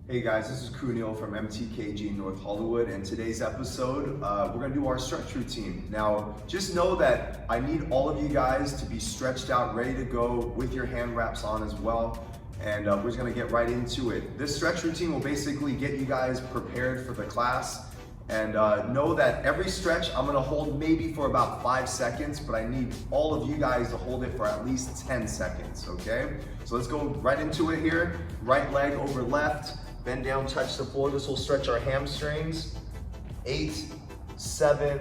Hey guys, this is Kru Neil from MTKG North Hollywood, and today's episode, we're gonna do our stretch routine. Now, just know that I need all of you guys to be stretched out, ready to go with your hand wraps on as well, and we're just gonna get right into it. This stretch routine will basically get you guys prepared for the class, and know that every stretch I'm gonna hold maybe for about 5 seconds, but I need all of you guys to hold it for at least 10 seconds, okay? So let's go right into it here. Right leg over left. Bend down, touch the floor. This will stretch our hamstrings. 8, 7,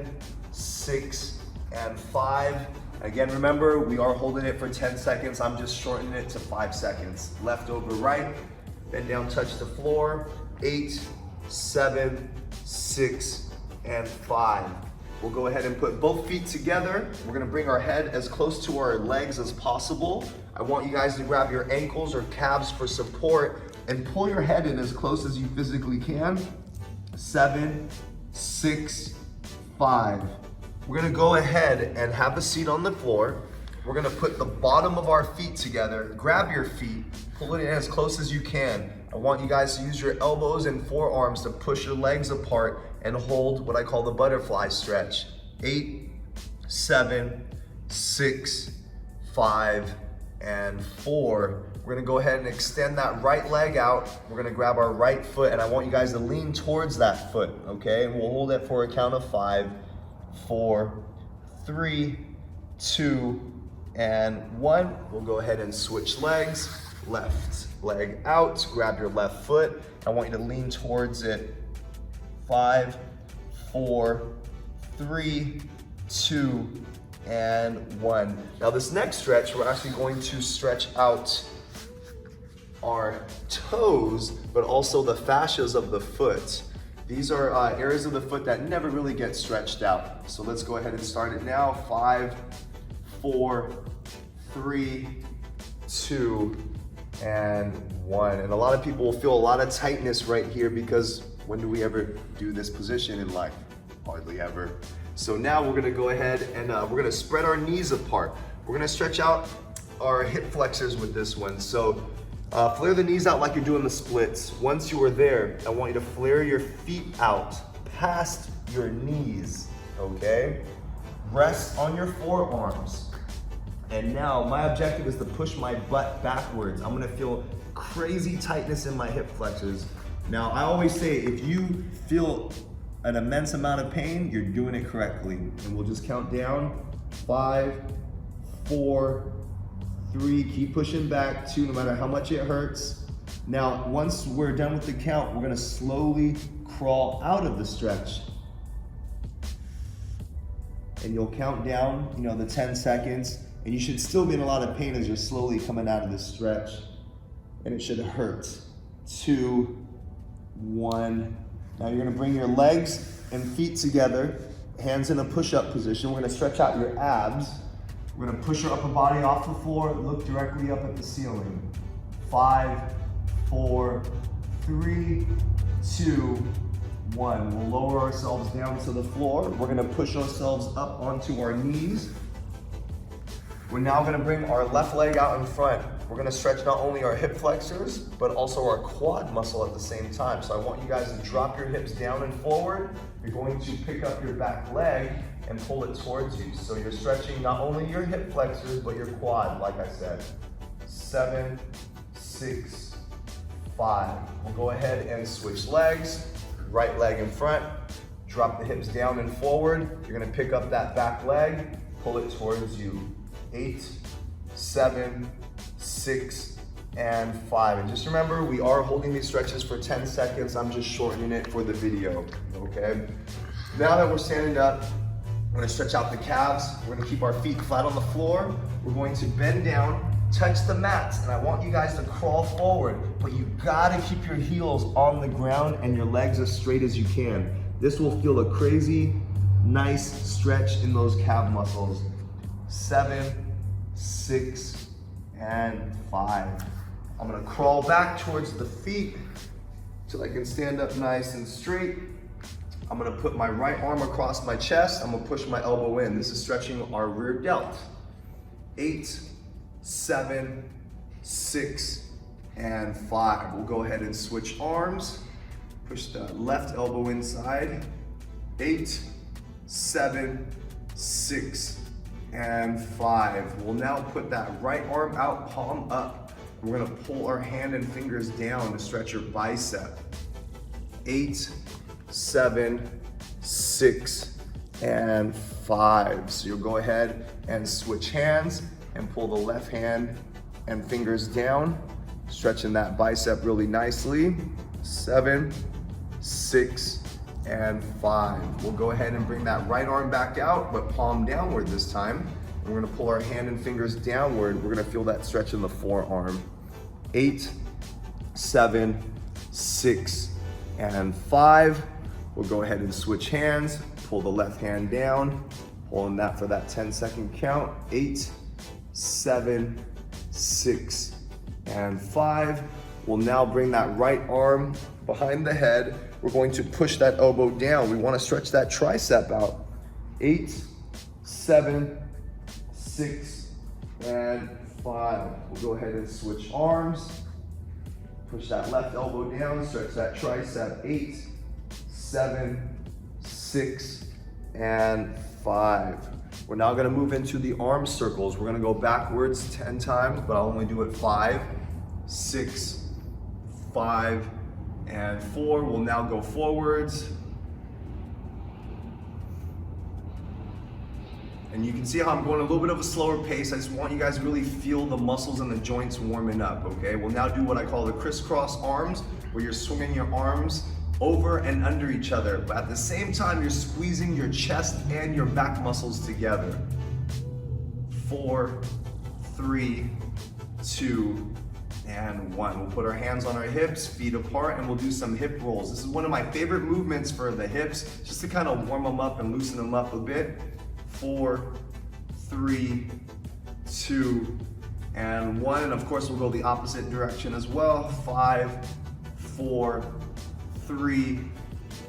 6, and 5. Again, remember, we are holding it for 10 seconds. I'm just shortening it to 5 seconds. Left over right. Bend down, touch the floor. 8, 7, 6, and 5. We'll go ahead and put both feet together. We're gonna bring our head as close to our legs as possible. I want you guys to grab your ankles or calves for support and pull your head in as close as you physically can. 7, 6, 5. We're gonna go ahead and have a seat on the floor. We're gonna put the bottom of our feet together. Grab your feet, pull it in as close as you can. I want you guys to use your elbows and forearms to push your legs apart and hold what I call the butterfly stretch. 8, 7, 6, 5, and 4. We're gonna go ahead and extend that right leg out. We're gonna grab our right foot, and I want you guys to lean towards that foot, okay? And we'll hold it for a count of 5, 4, 3, 2, and 1. We'll go ahead and switch legs. Left leg out, grab your left foot. I want you to lean towards it. 5, 4, 3, 2, and 1. Now this next stretch, we're actually going to stretch out our toes, but also the fascias of the foot. These are areas of the foot that never really get stretched out. So let's go ahead and start it now. 5, 4, 3, 2, and 1. And a lot of people will feel a lot of tightness right here because when do we ever do this position in life? Hardly ever. So now we're gonna go ahead and we're gonna spread our knees apart. We're gonna stretch out our hip flexors with this one. So flare the knees out like you're doing the splits. Once you are there, I want you to flare your feet out past your knees, okay? Rest on your forearms. And now my objective is to push my butt backwards. I'm gonna feel crazy tightness in my hip flexors. Now I always say if you feel an immense amount of pain, you're doing it correctly. And we'll just count down. 5, 4, 3, keep pushing back. 2, no matter how much it hurts. Now, once we're done with the count, we're gonna slowly crawl out of the stretch. And you'll count down, the 10 seconds, and you should still be in a lot of pain as you're slowly coming out of the stretch. And it should hurt. 2, 1. Now you're gonna bring your legs and feet together, hands in a push-up position. We're gonna stretch out your abs. We're gonna push our upper body off the floor, look directly up at the ceiling. 5, 4, 3, 2, 1. We'll lower ourselves down to the floor. We're gonna push ourselves up onto our knees. We're now gonna bring our left leg out in front. We're gonna stretch not only our hip flexors, but also our quad muscle at the same time. So I want you guys to drop your hips down and forward. You're going to pick up your back leg and pull it towards you. So you're stretching not only your hip flexors, but your quad, like I said. 7, 6, 5. We'll go ahead and switch legs. Right leg in front. Drop the hips down and forward. You're gonna pick up that back leg, pull it towards you. 8, 7, 6, and 5. And just remember, we are holding these stretches for 10 seconds. I'm just shortening it for the video, okay? Now that we're standing up, we're gonna stretch out the calves. We're gonna keep our feet flat on the floor. We're going to bend down, touch the mats, and I want you guys to crawl forward, but you gotta keep your heels on the ground and your legs as straight as you can. This will feel a crazy, nice stretch in those calf muscles. 7, 6, and 5. I'm gonna crawl back towards the feet till I can stand up nice and straight. I'm gonna put my right arm across my chest. I'm gonna push my elbow in. This is stretching our rear delt. 8, 7, 6, and 5. We'll go ahead and switch arms. Push the left elbow inside. 8, 7, 6, and 5. We'll now put that right arm out, palm up. We're gonna pull our hand and fingers down to stretch your bicep. 8, 7, 6, and 5. So you'll go ahead and switch hands and pull the left hand and fingers down, stretching that bicep really nicely. 7, 6, and 5. We'll go ahead and bring that right arm back out, but palm downward this time. And we're gonna pull our hand and fingers downward. We're gonna feel that stretch in the forearm. 8, 7, 6, and 5. We'll go ahead and switch hands, pull the left hand down, pulling that for that 10-second count. 8, 7, 6, and 5. We'll now bring that right arm behind the head. We're going to push that elbow down. We want to stretch that tricep out. 8, 7, 6, and 5. We'll go ahead and switch arms. Push that left elbow down, stretch that tricep. 8, 7, 6, and 5. We're now gonna move into the arm circles. We're gonna go backwards 10 times, but I'll only do it 5, 6, 5, and 4. We'll now go forwards. And you can see how I'm going a little bit of a slower pace. I just want you guys to really feel the muscles and the joints warming up, okay? We'll now do what I call the crisscross arms, where you're swinging your arms over and under each other, but at the same time, you're squeezing your chest and your back muscles together. 4, 3, 2, and 1. We'll put our hands on our hips, feet apart, and we'll do some hip rolls. This is one of my favorite movements for the hips, just to kind of warm them up and loosen them up a bit. 4, 3, 2, and 1. And of course, we'll go the opposite direction as well. 5, 4, 3,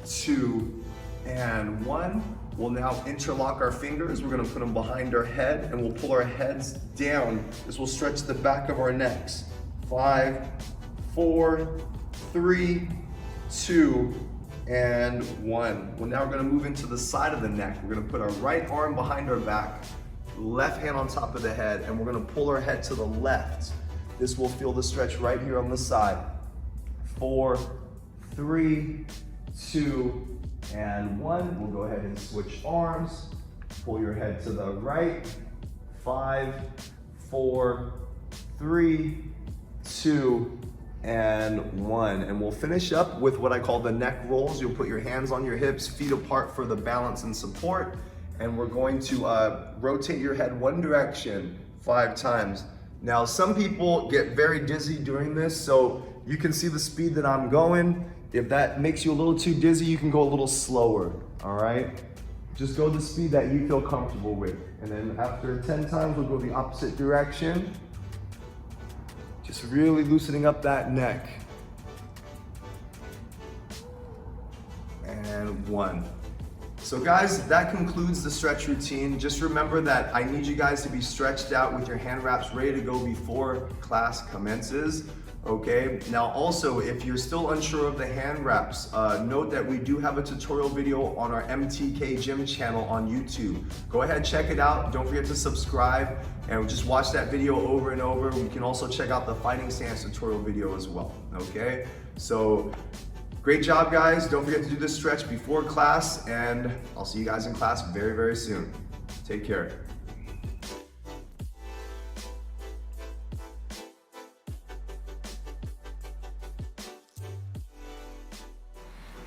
2, and 1. We'll now interlock our fingers. We're gonna put them behind our head and we'll pull our heads down. This will stretch the back of our necks. 5, 4, 3, 2, and 1. Well, now we're gonna move into the side of the neck. We're gonna put our right arm behind our back, left hand on top of the head, and we're gonna pull our head to the left. This will feel the stretch right here on the side. 4, 3, 2, and 1. We'll go ahead and switch arms. Pull your head to the right. 5, 4, 3, 2, and 1. And we'll finish up with what I call the neck rolls. You'll put your hands on your hips, feet apart for the balance and support. And we're going to rotate your head one direction 5 times. Now, some people get very dizzy doing this, so you can see the speed that I'm going. If that makes you a little too dizzy, you can go a little slower, all right? Just go the speed that you feel comfortable with. And then after 10 times, we'll go the opposite direction. Just really loosening up that neck. And 1. So guys, that concludes the stretch routine. Just remember that I need you guys to be stretched out with your hand wraps ready to go before class commences. Okay, now also, if you're still unsure of the hand wraps, note that we do have a tutorial video on our MTK Gym channel on YouTube. Go ahead, check it out. Don't forget to subscribe and just watch that video over and over. You can also check out the fighting stance tutorial video as well, okay? So, great job, guys. Don't forget to do this stretch before class, and I'll see you guys in class very, very soon. Take care.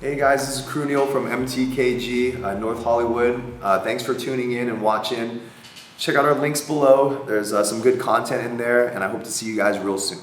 Hey guys, this is Kru Neil from MTKG, North Hollywood. Thanks for tuning in and watching. Check out our links below. There's some good content in there, and I hope to see you guys real soon.